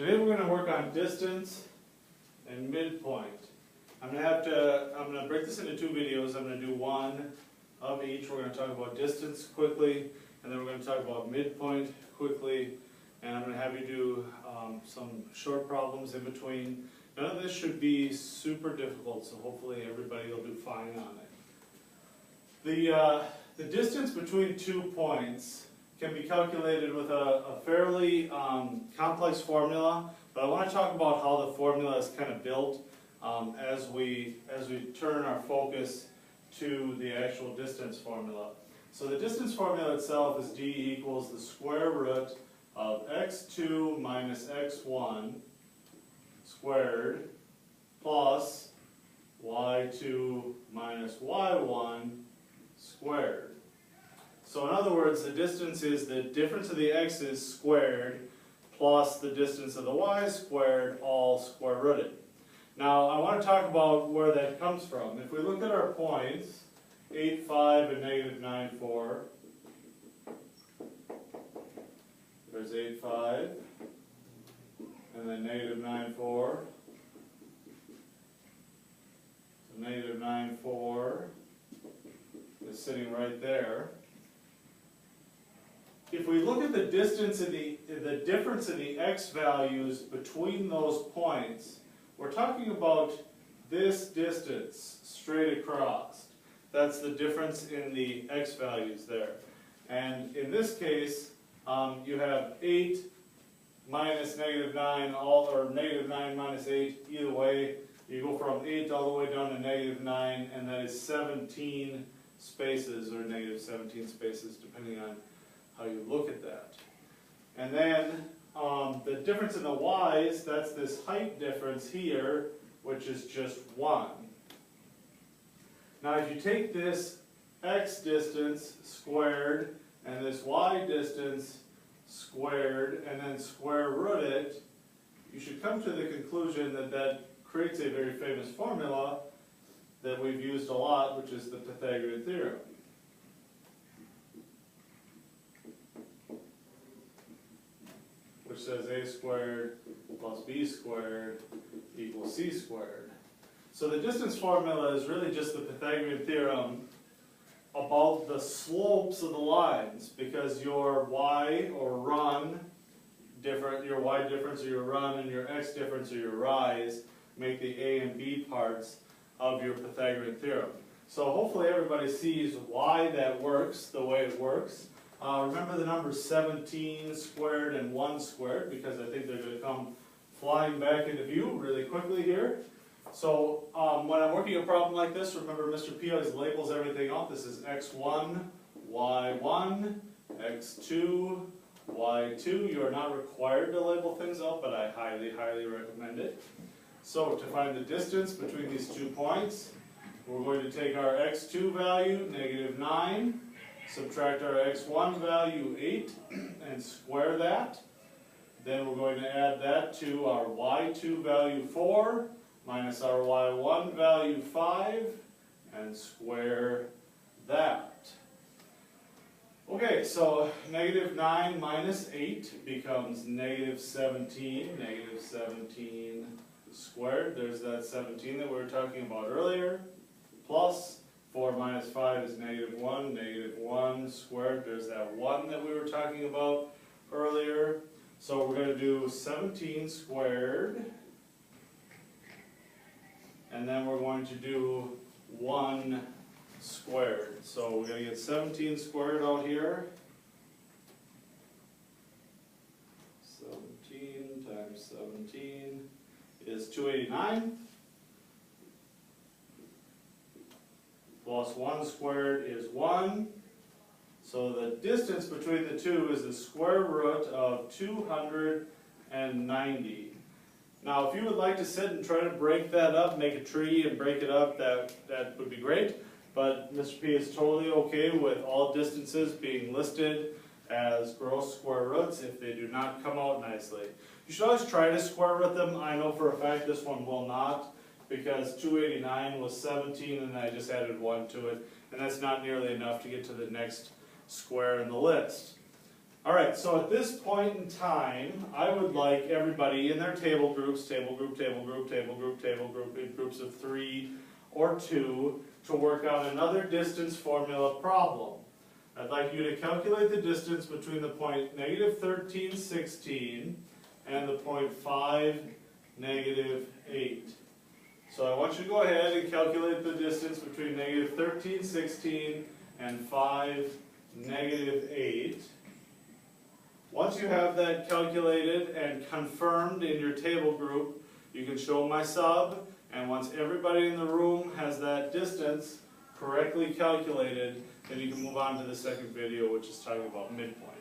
Today we're going to work on distance and midpoint. I'm going to break this into two videos. I'm going to do one of each. We're going to talk about distance quickly, and then we're going to talk about midpoint quickly, and I'm going to have you do some short problems in between. None of this should be super difficult, so hopefully everybody will do fine on it. The distance between 2 points can be calculated with a fairly complex formula, but I want to talk about how the formula is kind of built as we turn our focus to the actual distance formula. So the distance formula itself is d equals the square root of x2 minus x1 squared plus y2 minus y1 squared. So in other words, the distance is the difference of the x's squared plus the distance of the y's squared, all square rooted. Now I want to talk about where that comes from. If we look at our points, 8, 5 and negative 9, 4. There's 8, 5 and then negative 9, 4. So negative 9, 4 is sitting right there. If we look at the distance of the difference in the x values between those points, we're talking about this distance straight across. That's the difference in the x values there. And in this case, you have 8 minus negative 9, or negative 9 minus 8, either way. You go from 8 all the way down to negative 9, and that is 17 spaces, or negative 17 spaces, depending on how you look at that. And then the difference in the y's, that's this height difference here, which is just 1. Now if you take this x distance squared and this y distance squared and then square root it, you should come to the conclusion that that creates a very famous formula that we've used a lot, which is the Pythagorean theorem. Which says a squared plus b squared equals c squared. So the distance formula is really just the Pythagorean theorem about the slopes of the lines, because your y or run different, your y difference or your run and your x difference or your rise make the a and b parts of your Pythagorean theorem. So hopefully everybody sees why that works the way it works. Remember the numbers 17 squared and 1 squared, because I think they're going to come flying back into view really quickly here. So when I'm working a problem like this, remember Mr. P always labels everything out. This is x1, y1, x2, y2. You are not required to label things out, but I highly, highly recommend it. So to find the distance between these 2 points, we're going to take our x2 value, negative 9, subtract our x1 value, 8, and square that. Then we're going to add that to our y2 value, 4, minus our y1 value, 5, and square that. Okay, so negative 9 minus 8 becomes negative 17. Negative 17 squared, there's that 17 that we were talking about earlier, plus 4 minus 5 is negative 1. Negative 1 squared, there's that 1 that we were talking about earlier. So we're going to do 17 squared, and then we're going to do 1 squared. So we're going to get 17 squared out here. 17 times 17 is 289. Plus 1 squared is 1. So the distance between the two is the square root of 290. Now if you would like to sit and try to break that up, make a tree and break it up, that would be great. But Mr. P is totally okay with all distances being listed as gross square roots if they do not come out nicely. You should always try to square root them. I know for a fact this one will not, because 289 was 17 and I just added 1 to it, and that's not nearly enough to get to the next square in the list. Alright, so at this point in time, I would like everybody in their table groups, table group, table group, table group, table group, in groups of 3 or 2, to work out another distance formula problem. I'd like you to calculate the distance between the point -13, 16 and the point 5, -8. So I want you to go ahead and calculate the distance between -13, 16 and 5, -8. Once you have that calculated and confirmed in your table group, you can show my sub, and once everybody in the room has that distance correctly calculated, then you can move on to the second video, which is talking about midpoint.